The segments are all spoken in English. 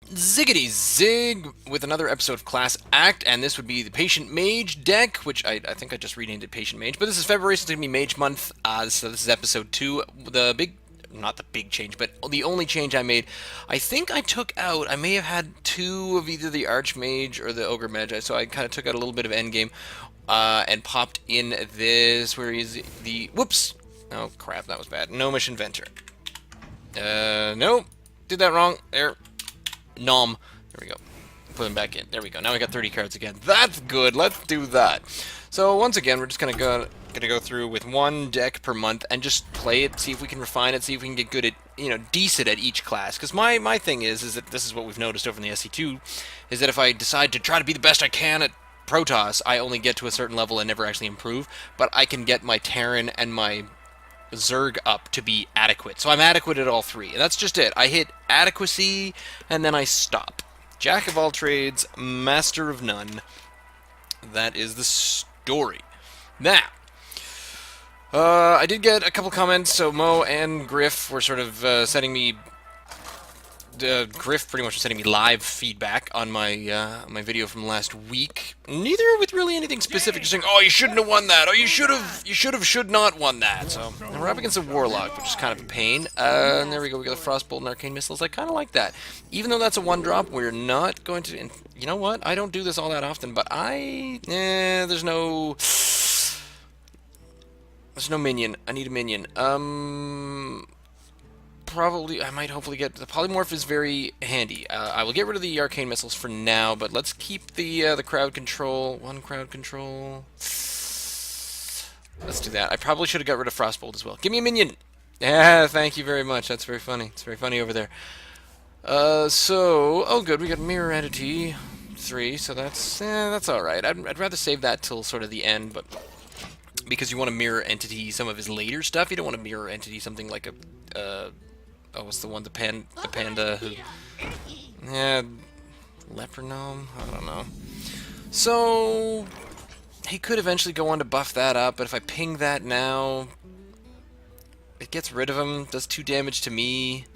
Ziggity Zig with another episode of Class Act, and this would be the Patient Mage deck, which I think I just renamed it Patient Mage, but this is February, so it's going to be Mage Month, so this is episode 2. Not the big change, but the only change I made, I think I took out, I may have had 2 of either the Archmage or the Ogre Mage, so I kind of took out a little bit of Endgame, and popped in this, where is the, whoops, oh crap, that was bad, Gnomish Inventor. Nope, did that wrong, there. Nom. There we go. Put them back in. There we go. Now we got 30 cards again. That's good. Let's do that. So once again, we're just gonna go through with one deck per month and just play it, see if we can refine it, see if we can get good at, decent at each class. Because my thing is that this is what we've noticed over in the SC2, is that if I decide to try to be the best I can at Protoss, I only get to a certain level and never actually improve. But I can get my Terran and my Zerg up to be adequate. So I'm adequate at all 3. And that's just it. I hit adequacy, and then I stop. Jack of all trades, master of none. That is the story. Now, I did get a couple comments, so Mo and Griff were sort of sending me Griff pretty much was sending me live feedback on my video from last week. Neither with really anything specific, just saying, "Oh, you shouldn't have won that. Oh, you should not won that." So and we're up against a Warlock, which is kind of a pain. And there we go. We got the Frostbolt and Arcane Missiles. I kind of like that, even though that's a 1-drop. We're not going to. And you know what? I don't do this all that often, but there's no minion. I need a minion. Probably, I might hopefully get, the Polymorph is very handy. I will get rid of the Arcane Missiles for now, but let's keep the crowd control. 1 crowd control. Let's do that. I probably should have got rid of Frostbolt as well. Give me a minion! Yeah, thank you very much. That's very funny. It's very funny over there. Oh good, we got Mirror Entity 3, so that's alright. I'd rather save that till sort of the end, but because you want to Mirror Entity some of his later stuff, you don't want to Mirror Entity something like a, oh, what's the one? The panda who... Yeah, Leper Gnome? I don't know. So, he could eventually go on to buff that up, but if I ping that now, it gets rid of him, does 2 damage to me.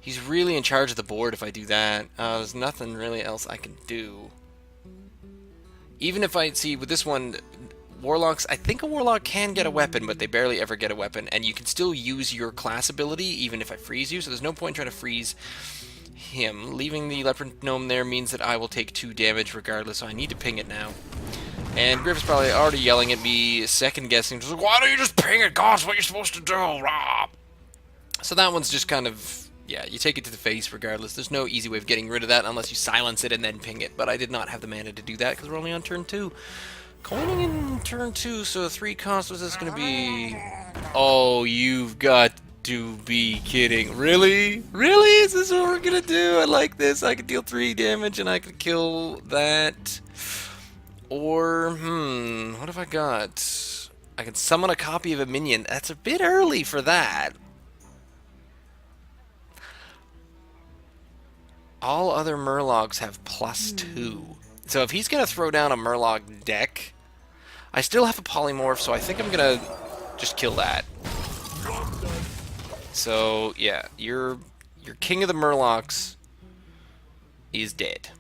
He's really in charge of the board if I do that. There's nothing really else I can do. Even if I, see, with this one, Warlocks, I think a Warlock can get a weapon, but they barely ever get a weapon, and you can still use your class ability even if I freeze you, so there's no point trying to freeze him. Leaving the Leopard Gnome there means that I will take 2 damage regardless, so I need to ping it now. And Griff is probably already yelling at me, second-guessing, just like, why don't you just ping it, God, that's what you're supposed to do, rah! So that one's just kind of, yeah, you take it to the face regardless. There's no easy way of getting rid of that unless you silence it and then ping it, but I did not have the mana to do that because we're only on turn 2. Coining in turn 2, so 3 cost, what's this going to be? Oh, you've got to be kidding. Really? Really? Is this what we're going to do? I like this. I can deal 3 damage and I can kill that. Or, what have I got? I can summon a copy of a minion. That's a bit early for that. All other Murlocs have +2. So if he's going to throw down a Murloc deck, I still have a Polymorph, so I think I'm going to just kill that. So, yeah, your King of the Murlocs is dead.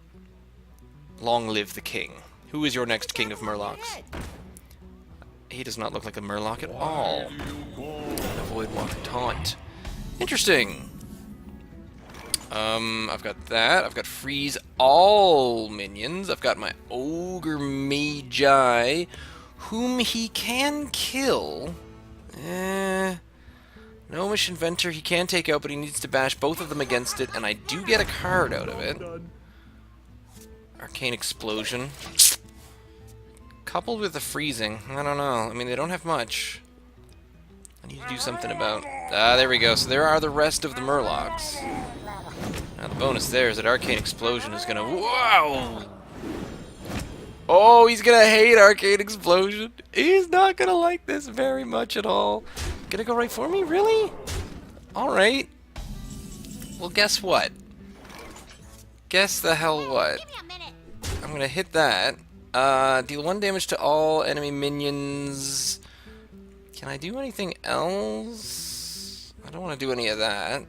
Long live the King. Who is your next King of Murlocs? He does not look like a Murloc at all. Avoid Walker Taunt. Interesting. I've got that. I've got freeze all minions. I've got my Ogre Magi, whom he can kill. Gnomish Inventor he can take out, but he needs to bash both of them against it, and I do get a card out of it. Arcane Explosion. Coupled with the freezing, I don't know. I mean, they don't have much. I need to do something about... Ah, there we go. So there are the rest of the Murlocs. Now the bonus there is that Arcane Explosion is gonna... Wow! Oh, he's gonna hate Arcane Explosion. He's not gonna like this very much at all. Gonna go right for me? Really? Alright. Well, guess what? Guess the hell what? I'm gonna hit that. Deal 1 damage to all enemy minions. Can I do anything else? I don't want to do any of that.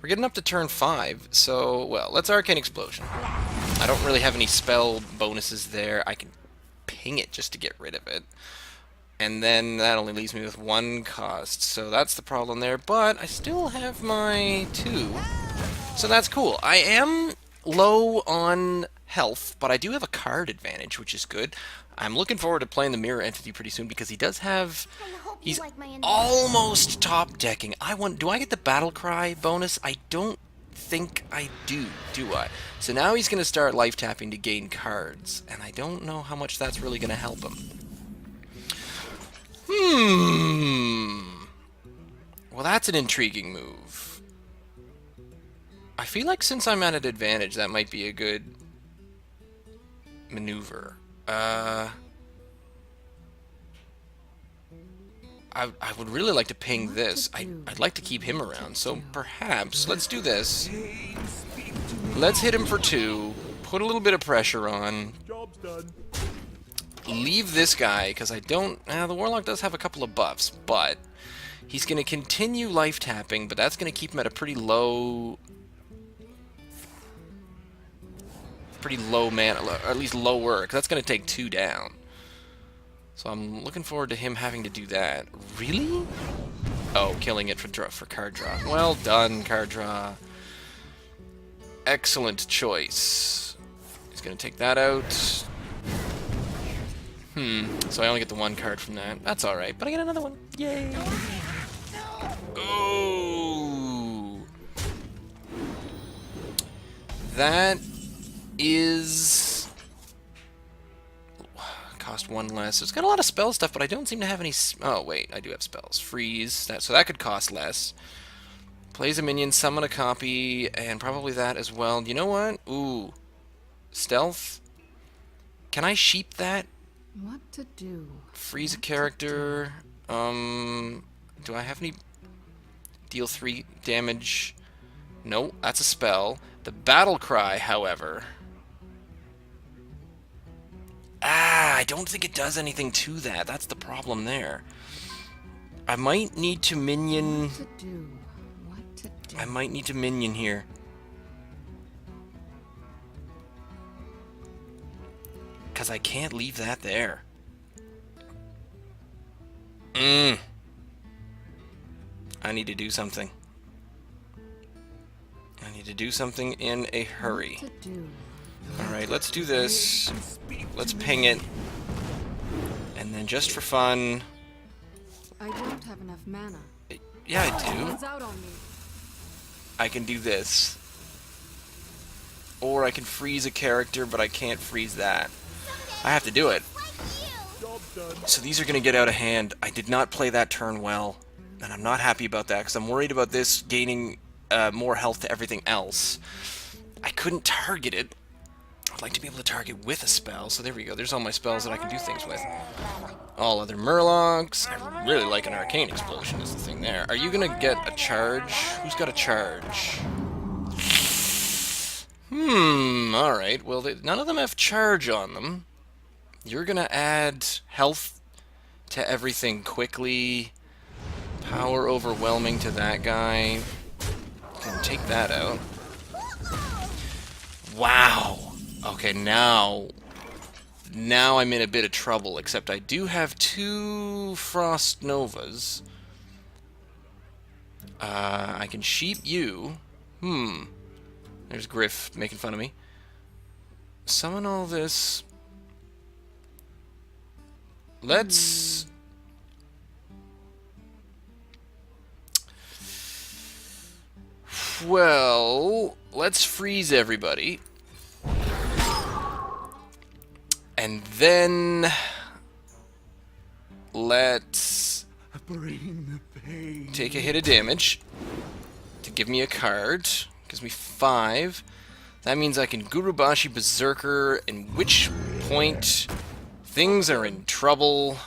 We're getting up to turn 5, so, well, let's Arcane Explosion. I don't really have any spell bonuses there. I can ping it just to get rid of it. And then that only leaves me with 1 cost, so that's the problem there. But I still have my 2, so that's cool. I am low on health, but I do have a card advantage, which is good. I'm looking forward to playing the Mirror Entity pretty soon because he does have... He's almost top decking. Do I get the Battle Cry bonus? I don't think I do I? So now he's going to start life tapping to gain cards, and I don't know how much that's really going to help him. Well, that's an intriguing move. I feel like since I'm at an advantage, that might be a good maneuver. I would really like to ping this. I'd like to keep him around, so perhaps let's do this. Let's hit him for 2, put a little bit of pressure on. Job's done. Leave this guy, because I don't... the Warlock does have a couple of buffs, but he's going to continue life tapping, but that's going to keep him at a pretty low mana, or at least lower, because that's going to take 2 down. So I'm looking forward to him having to do that. Really? Oh, killing it for card draw. Well done, card draw. Excellent choice. He's going to take that out. So I only get the 1 card from that. That's alright, but I get another one. Yay! Oh! That is... cost 1 less. It's got a lot of spell stuff, but I don't seem to have any... Oh, wait, I do have spells. Freeze. So that could cost less. Plays a minion, summon a copy, and probably that as well. You know what? Ooh. Stealth? Can I sheep that? What to do? Freeze a character. Do I have any... Deal 3 damage? No, that's a spell. The Battle Cry, however... I don't think it does anything to that. That's the problem there. I might need to minion... What to do? What to do? I might need to minion here. Because I can't leave that there. I need to do something. I need to do something in a hurry. What to do? Alright, let's do this. Let's ping it. And then just for fun... I don't have enough mana. Yeah, I do. Someone's out on me. I can do this. Or I can freeze a character, but I can't freeze that. I have to do it. Job's done. So these are going to get out of hand. I did not play that turn well. And I'm not happy about that, because I'm worried about this gaining more health to everything else. I couldn't target it. I'd like to be able to target with a spell, so there we go. There's all my spells that I can do things with. All other Murlocs. I really like an Arcane Explosion is the thing there. Are you going to get a charge? Who's got a charge? Alright. Well, none of them have charge on them. You're going to add health to everything quickly. Power overwhelming to that guy. Can take that out. Wow. Okay, now I'm in a bit of trouble, except I do have 2 Frost Novas. I can sheep you. There's Griff making fun of me. Summon all this. Let's... Well, let's freeze everybody. And then let's take a hit of damage to give me a card. Gives me 5. That means I can Gurubashi Berserker, in which point things are in trouble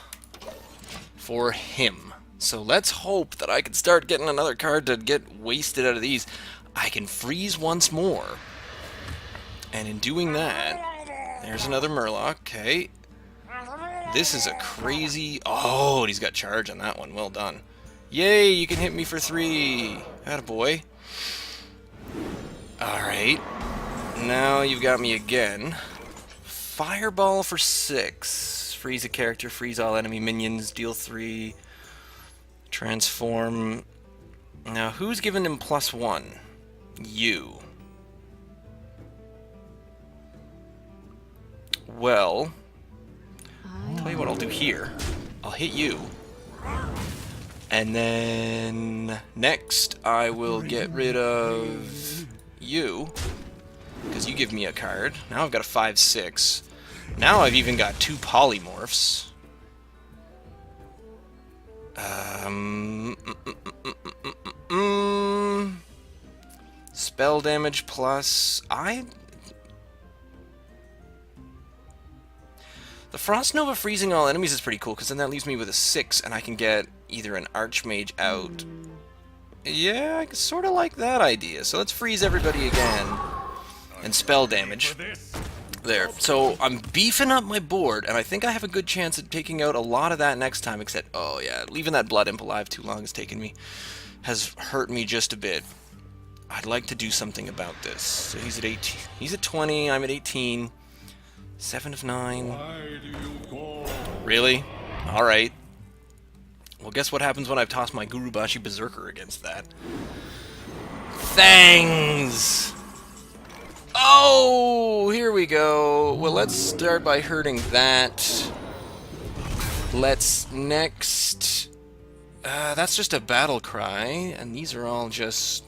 for him. So let's hope that I can start getting another card to get wasted out of these. I can freeze once more. And in doing that... There's another Murloc, okay. This is a crazy... Oh, and he's got charge on that one. Well done. Yay, you can hit me for 3. Attaboy. Alright. Now you've got me again. Fireball for 6. Freeze a character, freeze all enemy minions, deal 3. Transform. Now, who's given him +1? You. Well, tell you what I'll do here. I'll hit you. And then next I will get rid of you, because you give me a card. Now I've got a 5/6. Now I've even got 2 polymorphs. Spell damage plus... The Frost Nova freezing all enemies is pretty cool, because then that leaves me with a 6, and I can get either an Archmage out. Yeah, I sort of like that idea. So let's freeze everybody again. And spell damage. There. So I'm beefing up my board, and I think I have a good chance at taking out a lot of that next time, except, oh yeah, leaving that Blood Imp alive too long has hurt me just a bit. I'd like to do something about this. So he's at 18. He's at 20, I'm at 18. 7 of 9. Really? Alright. Well, guess what happens when I've tossed my Gurubashi Berserker against that? Thangs! Oh, here we go. Well, let's start by hurting that. Let's next... that's just a battle cry, and these are all just...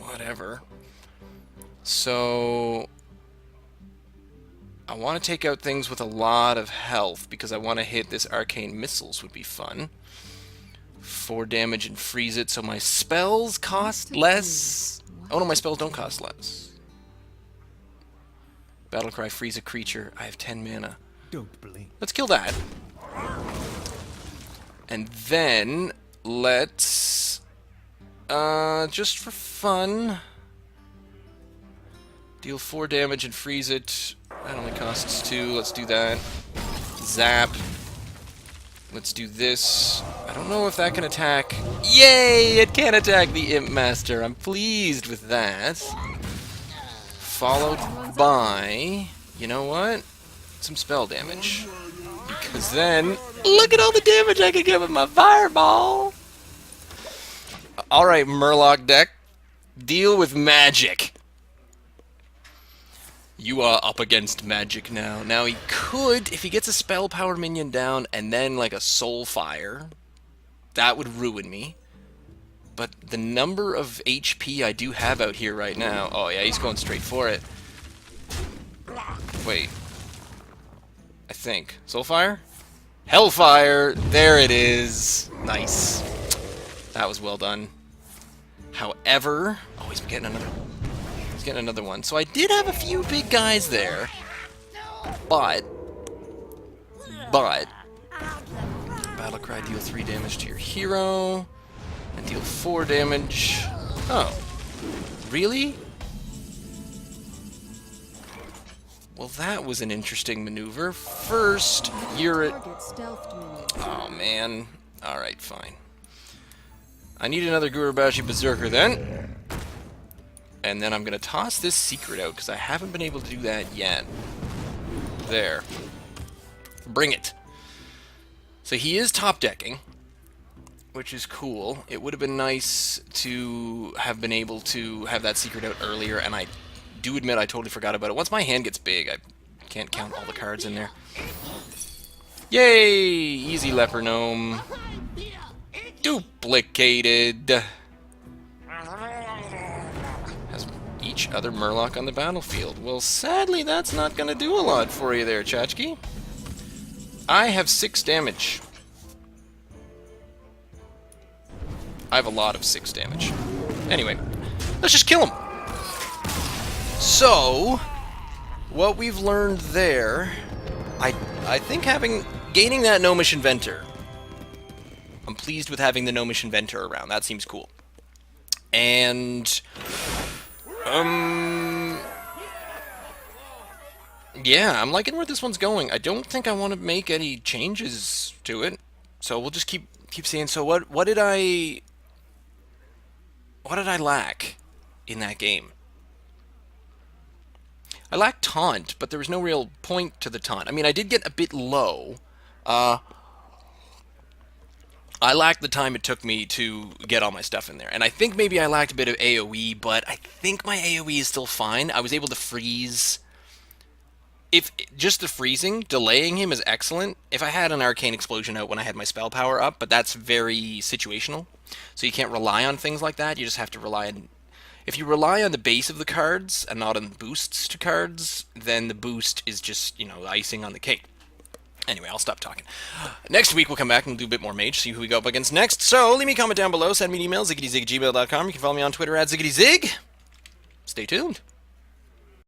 whatever. So... I want to take out things with a lot of health, because I want to hit this Arcane Missiles would be fun. 4 damage and freeze it, so my spells cost less. Oh no, my spells don't cost less. Battlecry, freeze a creature. I have 10 mana. Don't blink. Let's kill that. And then, let's... just for fun... deal 4 damage and freeze it. That only costs 2. Let's do that. Zap. Let's do this. I don't know if that can attack. Yay! It can attack the Imp Master. I'm pleased with that. Followed by... you know what? Some spell damage. Because then... look at all the damage I can get with my Fireball! Alright, Murloc deck. Deal with magic. You are up against magic now. Now he could, if he gets a spell power minion down and then like a soul fire, that would ruin me. But the number of HP I do have out here right now... oh yeah, he's going straight for it. Wait. I think. Soulfire? Hellfire! There it is! Nice. That was well done. However... oh, he's getting another one. So I did have a few big guys there. But... Battlecry, deal 3 damage to your hero. And deal 4 damage. Oh. Really? Well, that was an interesting maneuver. First, you're at... oh, man. Alright, fine. I need another Gurubashi Berserker then. And then I'm going to toss this secret out, because I haven't been able to do that yet. There. Bring it. So he is top decking, which is cool. It would have been nice to have been able to have that secret out earlier, and I do admit I totally forgot about it. Once my hand gets big, I can't count all the cards in there. Yay! Easy Leper Gnome. Duplicated. Has each other Murloc on the battlefield. Well, sadly, that's not going to do a lot for you there, Chachki. I have 6 damage. I have a lot of 6 damage. Anyway, let's just kill him. So, what we've learned there, I think gaining that Gnomish Inventor. I'm pleased with having the Gnomish Inventor around. That seems cool. And, yeah, I'm liking where this one's going. I don't think I want to make any changes to it, so we'll just keep seeing. So what did I lack in that game? I lacked taunt, but there was no real point to the taunt. I mean, I did get a bit low. Uh, I lacked the time it took me to get all my stuff in there. And I think maybe I lacked a bit of AoE, but I think my AoE is still fine. I was able to freeze. If just the freezing, delaying him is excellent. If I had an arcane explosion out when I had my spell power up, but that's very situational. So you can't rely on things like that. You just have to rely on... If you rely on the base of the cards and not on boosts to cards, then the boost is just, icing on the cake. Anyway, I'll stop talking. Next week, we'll come back and do a bit more Mage, see who we go up against next. So, leave me a comment down below, send me an email, ziggityzig@gmail.com. You can follow me on Twitter @ziggityzig. Stay tuned.